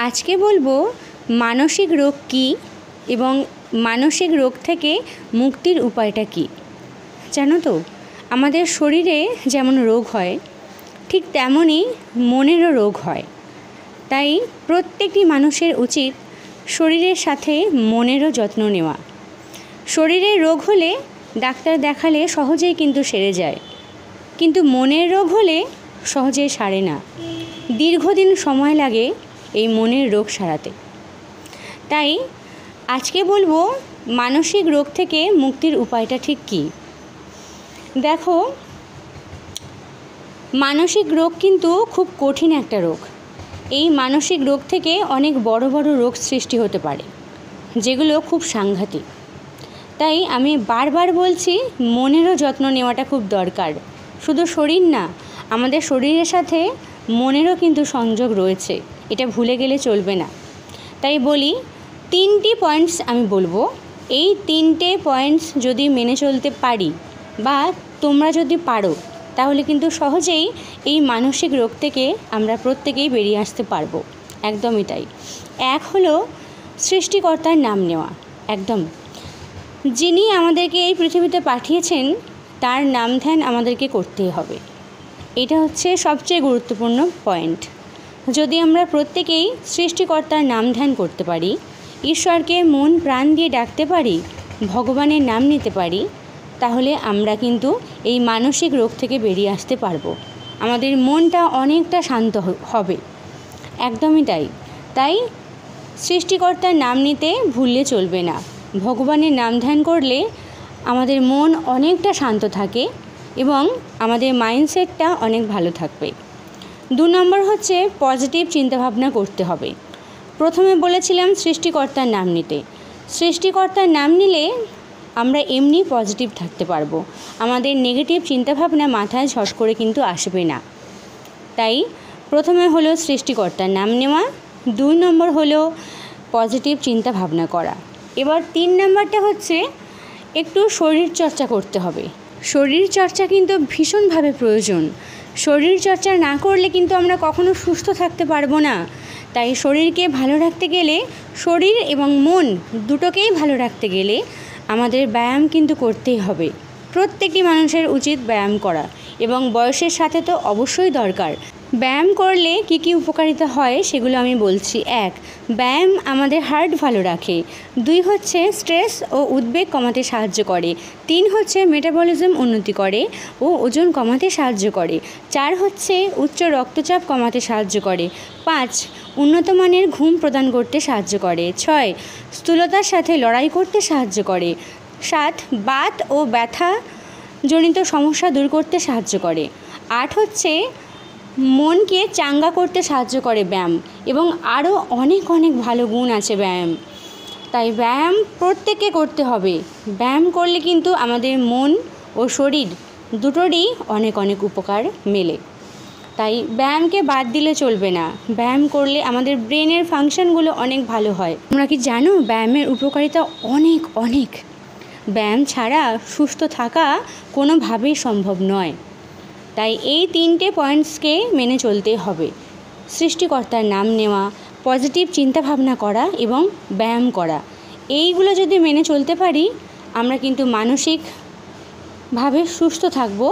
আজকে বলবো মানসিক রোগ কী এবং মানসিক রোগ থেকে মুক্তির উপায়টা কী। জানো তো, আমাদের শরীরে যেমন রোগ হয় ঠিক তেমনই মনেরও রোগ হয়। তাই প্রত্যেকটি মানুষের উচিত শরীরের সাথে মনেরও যত্ন নেওয়া। শরীরে রোগ হলে ডাক্তার দেখালে সহজেই কিন্তু সেরে যায়, কিন্তু মনের রোগ হলে সহজেই সারে না। দীর্ঘদিন সময় লাগে এই মনের রোগ সারাতে। তাই আজকে বলবো মানসিক রোগ থেকে মুক্তির উপায়টা ঠিক কী। দেখো, মানসিক রোগ কিন্তু খুব কঠিন একটা রোগ। এই মানসিক রোগ থেকে অনেক বড় বড় রোগ সৃষ্টি হতে পারে, যেগুলো খুব সাংঘাতিক। তাই আমি বারবার বলছি, মনেরও যত্ন নেওয়াটা খুব দরকার। শুধু শরীর না, আমাদের শরীরের সাথে মনেরও কিন্তু সংযোগ রয়েছে, এটা ভুলে গেলে চলবে না। তাই বলি, 3টি পয়েন্টস আমি বলবো। এই 3টে পয়েন্টস যদি মেনে চলতে পারি বা তোমরা যদি পারো, তাহলে কিন্তু সহজেই এই মানসিক রোগ থেকে আমরা প্রত্যেকেই বেরিয়ে আসতে পারবো। একদমই তাই। 1 হলো সৃষ্টিকর্তার নাম নেওয়া। একদম, যিনি আমাদেরকে এই পৃথিবীতে পাঠিয়েছেন তার নাম ধ্যান আমাদেরকে করতেই হবে। এটা হচ্ছে সবচেয়ে গুরুত্বপূর্ণ পয়েন্ট। যদি আমরা প্রত্যেকেই সৃষ্টিকর্তার নাম ধ্যান করতে পারি, ঈশ্বরকে মন প্রাণ দিয়ে ডাকতে পারি, ভগবানের নাম নিতে পারি, তাহলে আমরা কিন্তু এই মানসিক রোগ থেকে বেরিয়ে আসতে পারবো। আমাদের মনটা অনেকটা শান্ত হবে। একদমই তাই। তাই সৃষ্টিকর্তার নাম নিতে ভুললে চলবে না। ভগবানের নাম ধ্যান করলে আমাদের মন অনেকটা শান্ত থাকে এবং আমাদের মাইন্ডসেটটা অনেক ভালো থাকবে। 2 নম্বর হচ্ছে পজিটিভ চিন্তাভাবনা করতে হবে। প্রথমে বলেছিলাম সৃষ্টিকর্তার নাম নিতে। সৃষ্টিকর্তার নাম নিলে আমরা এমনি পজিটিভ থাকতে পারবো। আমাদের নেগেটিভ চিন্তাভাবনা মাথায় ঝস করে কিন্তু আসবে না। তাই প্রথমে হলো সৃষ্টিকর্তার নাম নেওয়া, 2 নম্বর হলো পজিটিভ চিন্তা ভাবনা করা। এবার 3 নম্বরটা হচ্ছে একটু শরীর চর্চা করতে হবে। শরীর চর্চা কিন্তু ভীষণভাবে প্রয়োজন। শরীর চর্চা না করলে কিন্তু আমরা কখনো সুস্থ থাকতে পারবো না। তাই শরীরকে ভালো রাখতে গেলে, শরীর এবং মন দুটোকেই ভালো রাখতে গেলে আমাদের ব্যায়াম কিন্তু করতেই হবে। প্রত্যেকটি মানুষের উচিত ব্যায়াম করা, এবং বয়সের সাথে তো অবশ্যই দরকার। ব্যায়াম করলে কী কী উপকারিতা হয় সেগুলো আমি বলছি। 1, ব্যায়াম আমাদের হার্ট ভালো রাখে। 2 হচ্ছে স্ট্রেস ও উদ্বেগ কমাতে সাহায্য করে। 3 হচ্ছে মেটাবলিজম উন্নতি করে ও ওজন কমাতে সাহায্য করে। 4 হচ্ছে উচ্চ রক্তচাপ কমাতে সাহায্য করে। 5, উন্নত মানের ঘুম প্রদান করতে সাহায্য করে। 6, স্থূলতার সাথে লড়াই করতে সাহায্য করে। 7, বাত ও ব্যথা জনিত সমস্যা দূর করতে সাহায্য করে। 8 হচ্ছে মনকে চাঙ্গা করতে সাহায্য করে ব্যায়াম, এবং আরও অনেক অনেক ভালো গুণ আছে ব্যায়াম। তাই ব্যায়াম প্রত্যেককে করতে হবে। ব্যায়াম করলে কিন্তু আমাদের মন ও শরীর দুটোরই অনেক অনেক উপকার মেলে। তাই ব্যায়ামকে বাদ দিলে চলবে না। ব্যায়াম করলে আমাদের ব্রেনের ফাংশনগুলো অনেক ভালো হয়। তোমরা কি জানো ব্যায়ামের উপকারিতা অনেক অনেক? ব্যায়াম ছাড়া সুস্থ থাকা কোনোভাবেই সম্ভব নয়। তাই এই 3টে পয়েন্টসকে মেনে চলতে হবে। সৃষ্টিকর্তার নাম নেওয়া, পজিটিভ চিন্তাভাবনা করা এবং ব্যায়াম করা। এইগুলো যদি মেনে চলতে পারি, আমরা কিন্তু মানসিকভাবে সুস্থ থাকব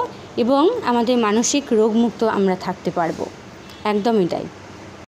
এবং আমাদের মানসিক রোগমুক্ত আমরা থাকতে পারবো। একদমই তাই।